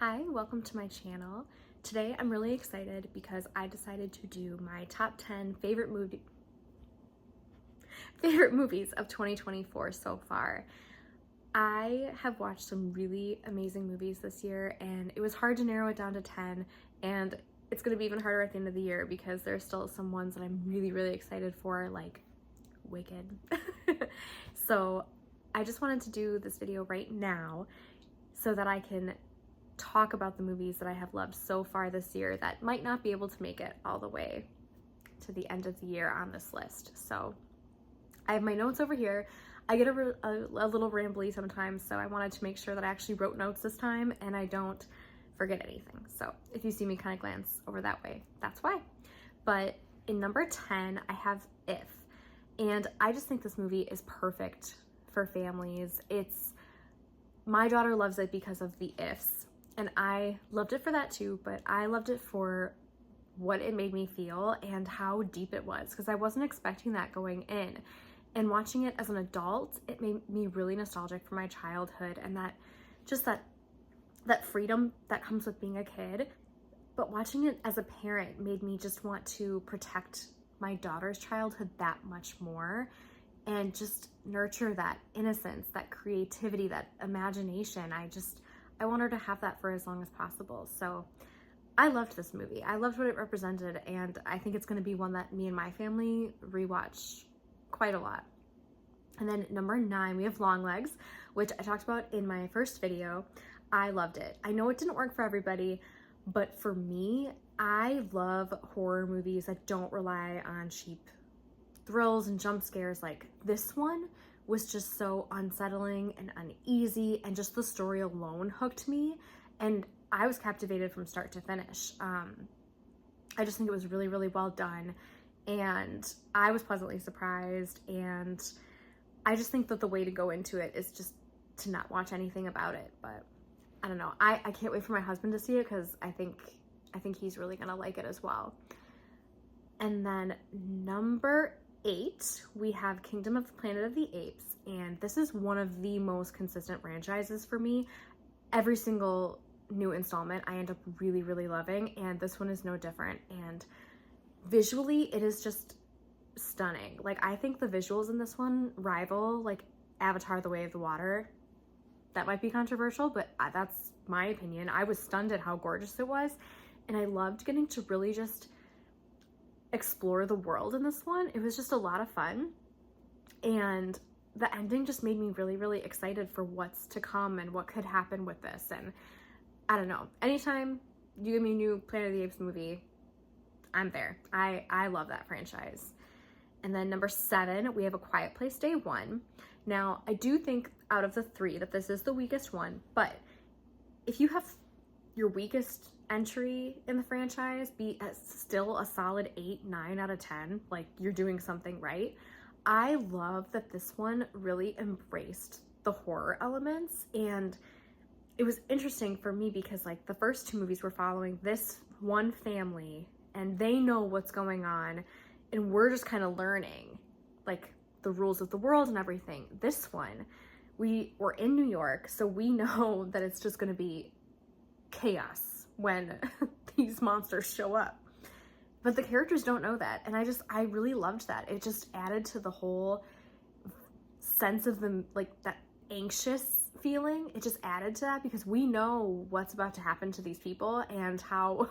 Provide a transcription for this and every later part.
Hi, welcome to my channel. Today I'm really excited because I decided to do my top 10 favorite movies of 2024 so far. I have watched some really amazing movies this year and it was hard to narrow it down to 10, and it's going to be even harder at the end of the year because there's still some ones that I'm really excited for, like Wicked. So I just wanted to do this video right now so that I can talk about the movies that I have loved so far this year that might not be able to make it all the way to the end of the year on this list. So I have my notes over here. I get a little rambly sometimes, so I wanted to make sure that I actually wrote notes this time and I don't forget anything. So if you see me kind of glance over that way, that's why. But in number 10, I have If. And I just think this movie is perfect for families. My daughter loves it because of the ifs. And I loved it for that too, but I loved it for what it made me feel and how deep it was, because I wasn't expecting that going in. And watching it as an adult, it made me really nostalgic for my childhood and that freedom that comes with being a kid. But watching it as a parent made me just want to protect my daughter's childhood that much more and just nurture that innocence, that creativity, that imagination. I want her to have that for as long as possible. So I loved this movie. I loved what it represented, and I think it's going to be one that me and my family rewatch quite a lot. And then number 9, we have Longlegs, which I talked about in my first video. I loved it. I know it didn't work for everybody, but for me, I love horror movies that don't rely on cheap thrills and jump scares. Like this one was just so unsettling and uneasy, and just the story alone hooked me, and I was captivated from start to finish. I just think it was really well done, and I was pleasantly surprised, and I just think that the way to go into it is just to not watch anything about it. But I don't know, I can't wait for my husband to see it because I think he's really gonna like it as well. And then number 8, we have Kingdom of the Planet of the Apes, and this is one of the most consistent franchises for me. Every single new installment I end up really loving, and this one is no different. And visually, it is just stunning. Like, I think the visuals in this one rival like Avatar: The Way of the Water. That might be controversial, but that's my opinion. I was stunned at how gorgeous it was, and I loved getting to really just explore the world in this one. It was just a lot of fun, and the ending just made me really excited for what's to come and what could happen with this. And I don't know, anytime you give me a new Planet of the Apes movie, I'm there. I love that franchise. And then number 7, we have A Quiet Place Day 1. Now, I do think out of the 3 that this is the weakest one, but if you have your weakest entry in the franchise be still a solid 8, 9 out of 10, like you're doing something right. I love that this one really embraced the horror elements, and it was interesting for me because like the first 2 movies were following this one family and they know what's going on, and we're just kind of learning like the rules of the world and everything. This one, we were in New York, so we know that it's just going to be chaos when these monsters show up, but the characters don't know that, and I really loved that. It just added to the whole sense of them, like that anxious feeling. It just added to that because we know what's about to happen to these people and how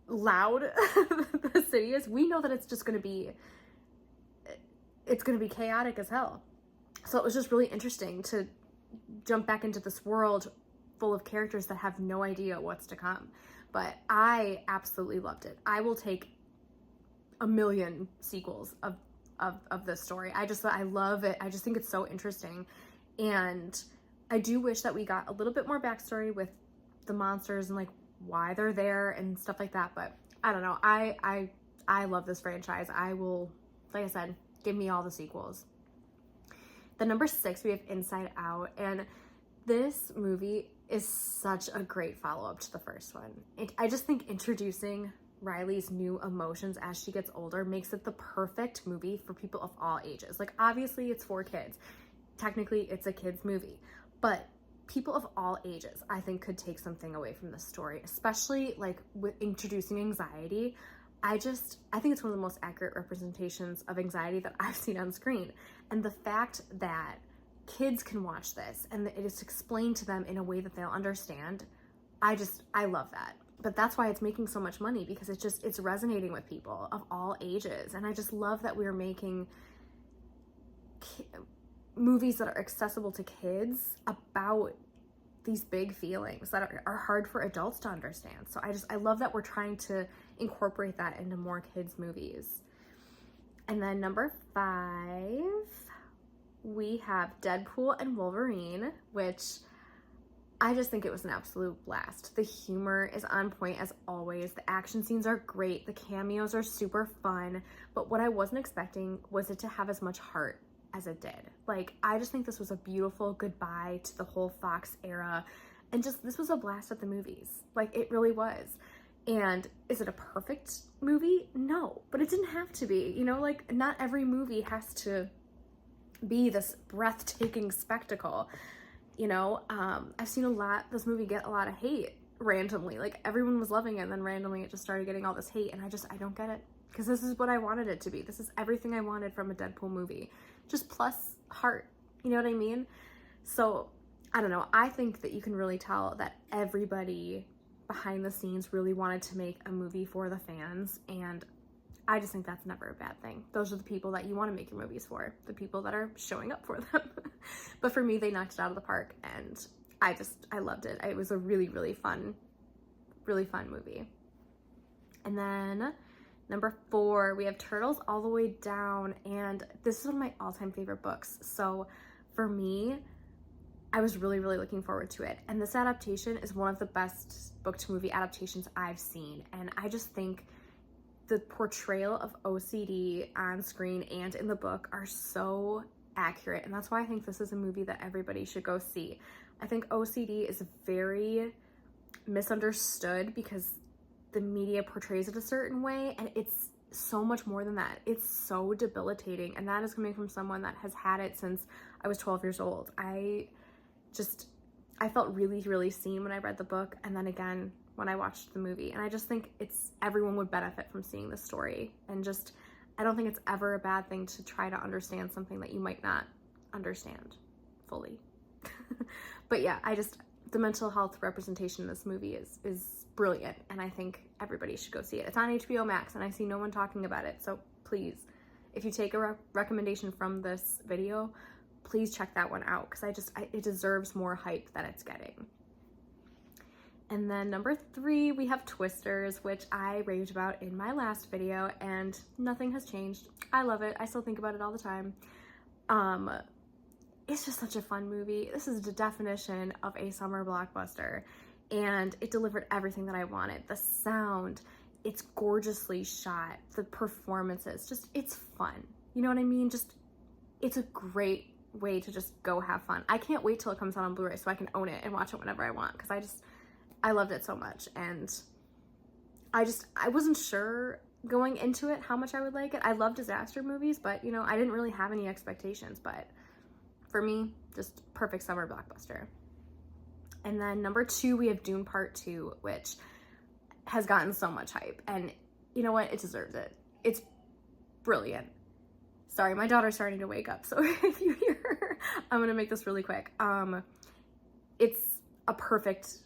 loud the city is. We know that it's going to be chaotic as hell. So it was just really interesting to jump back into this world full of characters that have no idea what's to come. But I absolutely loved it. I will take a million sequels of this story. I love it. I just think it's so interesting. And I do wish that we got a little bit more backstory with the monsters and like why they're there and stuff like that. But I don't know. I love this franchise. I will, like I said, give me all the sequels. The number 6, we have Inside Out, and this movie is such a great follow-up to the first one. I just think introducing Riley's new emotions as she gets older makes it the perfect movie for people of all ages. Like, obviously it's for kids. Technically it's a kid's movie, but people of all ages, I think, could take something away from this story, especially like with introducing anxiety. I think it's one of the most accurate representations of anxiety that I've seen on screen. And the fact that kids can watch this and it is explained to them in a way that they'll understand, I love that. But that's why it's making so much money, because it's resonating with people of all ages. And I just love that we're making movies that are accessible to kids about these big feelings that are hard for adults to understand. So I love that we're trying to incorporate that into more kids' movies. And then number 5, we have Deadpool and Wolverine, which I just think it was an absolute blast. The humor is on point as always. The action scenes are great. The cameos are super fun. But what I wasn't expecting was it to have as much heart as it did. Like, I just think this was a beautiful goodbye to the whole Fox era. And just, this was a blast at the movies. Like, it really was. And is it a perfect movie? No, but it didn't have to be. You know, like, not every movie has to be this breathtaking spectacle. You know, I've seen this movie get a lot of hate randomly. Like, everyone was loving it, and then randomly it just started getting all this hate, and I don't get it. Because this is what I wanted it to be. This is everything I wanted from a Deadpool movie. Just plus heart. You know what I mean? So, I don't know. I think that you can really tell that everybody behind the scenes really wanted to make a movie for the fans. And I just think that's never a bad thing. Those are the people that you want to make your movies for. The people that are showing up for them. But for me, they knocked it out of the park. And I loved it. It was a really, really fun movie. And then number 4, we have Turtles All the Way Down, and this is one of my all-time favorite books. So for me, I was really, really looking forward to it. And this adaptation is one of the best book-to-movie adaptations I've seen. And I just think the portrayal of OCD on screen and in the book are so accurate. And that's why I think this is a movie that everybody should go see. I think OCD is very misunderstood because the media portrays it a certain way, and it's so much more than that. It's so debilitating, and that is coming from someone that has had it since I was 12 years old. I felt really, really seen when I read the book, and then again when I watched the movie, and I just think everyone would benefit from seeing this story. And just, I don't think it's ever a bad thing to try to understand something that you might not understand fully. But yeah, the mental health representation in this movie is brilliant, and I think everybody should go see it. It's on HBO Max, and I see no one talking about it, so please, if you take a recommendation from this video, please check that one out, because it deserves more hype than it's getting. And then number 3, we have Twisters, which I raved about in my last video, and nothing has changed. I love it. I still think about it all the time. It's just such a fun movie. This is the definition of a summer blockbuster, and it delivered everything that I wanted. The sound, it's gorgeously shot. The performances, just, it's fun. You know what I mean? Just, it's a great way to just go have fun. I can't wait till it comes out on Blu-ray so I can own it and watch it whenever I want, because I loved it so much. And I wasn't sure going into it how much I would like it. I love disaster movies, but you know, I didn't really have any expectations. But for me, just perfect summer blockbuster. And then number 2, we have Dune Part 2, which has gotten so much hype. And you know what? It deserves it. It's brilliant. Sorry, my daughter's starting to wake up, so if you hear her, I'm gonna make this really quick. It's a perfect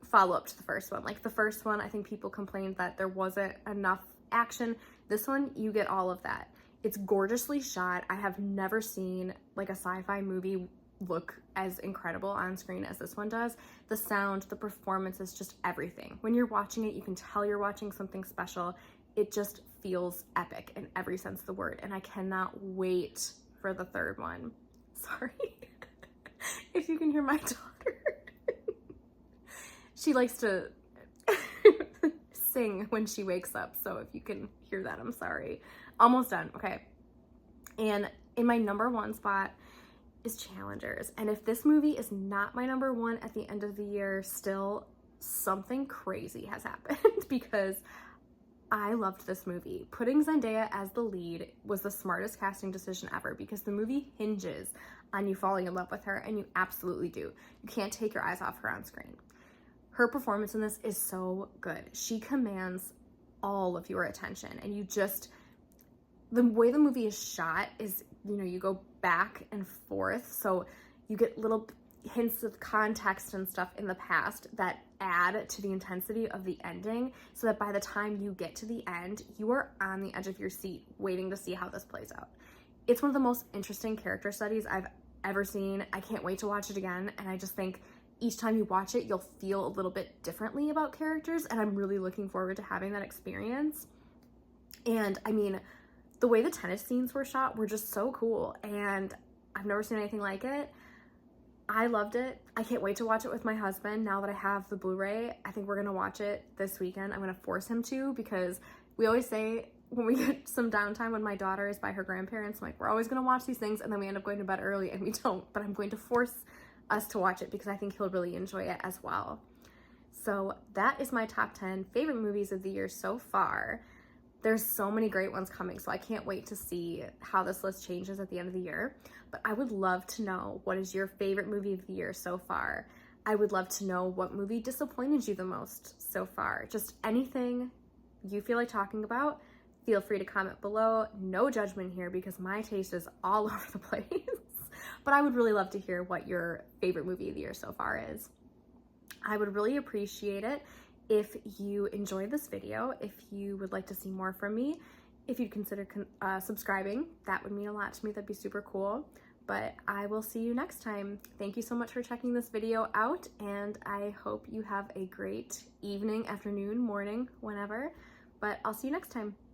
follow-up to the first one. Like, the first one, I think people complained that there wasn't enough action. This one, you get all of that. It's gorgeously shot. I have never seen like a sci-fi movie look as incredible on screen as this one does. The sound, the performances, just everything. When you're watching it, you can tell you're watching something special. It just feels epic in every sense of the word, and I cannot wait for the third one. Sorry if you can hear my daughter. She likes to sing when she wakes up, so if you can hear that, I'm sorry. Almost done. Okay. And in my number 1 spot is Challengers. And if this movie is not my number 1 at the end of the year, still something crazy has happened, because I loved this movie. Putting Zendaya as the lead was the smartest casting decision ever, because the movie hinges on you falling in love with her, and you absolutely do. You can't take your eyes off her on screen. Her performance in this is so good. She commands all of your attention, and the way the movie is shot is, you go back and forth, so you get little hints of context and stuff in the past that add to the intensity of the ending, so that by the time you get to the end, you are on the edge of your seat waiting to see how this plays out. It's one of the most interesting character studies I've ever seen. I can't wait to watch it again, and I just think each time you watch it, you'll feel a little bit differently about characters, and I'm really looking forward to having that experience. And I mean, the way the tennis scenes were shot were just so cool, and I've never seen anything like it. I loved it. I can't wait to watch it with my husband now that I have the Blu-ray. I think we're gonna watch it this weekend. I'm gonna force him to, because we always say when we get some downtime when my daughter is by her grandparents, I'm like, we're always gonna watch these things, and then we end up going to bed early and we don't, but I'm going to force us to watch it because I think he'll really enjoy it as well. So that is my top 10 favorite movies of the year so far. There's so many great ones coming, so I can't wait to see how this list changes at the end of the year. But I would love to know, what is your favorite movie of the year so far? I would love to know what movie disappointed you the most so far. Just anything you feel like talking about, feel free to comment below. No judgment here, because my taste is all over the place. But I would really love to hear what your favorite movie of the year so far is. I would really appreciate it if you enjoyed this video, if you would like to see more from me, if you'd consider subscribing. That would mean a lot to me. That'd be super cool. But I will see you next time. Thank you so much for checking this video out, and I hope you have a great evening, afternoon, morning, whenever. But I'll see you next time.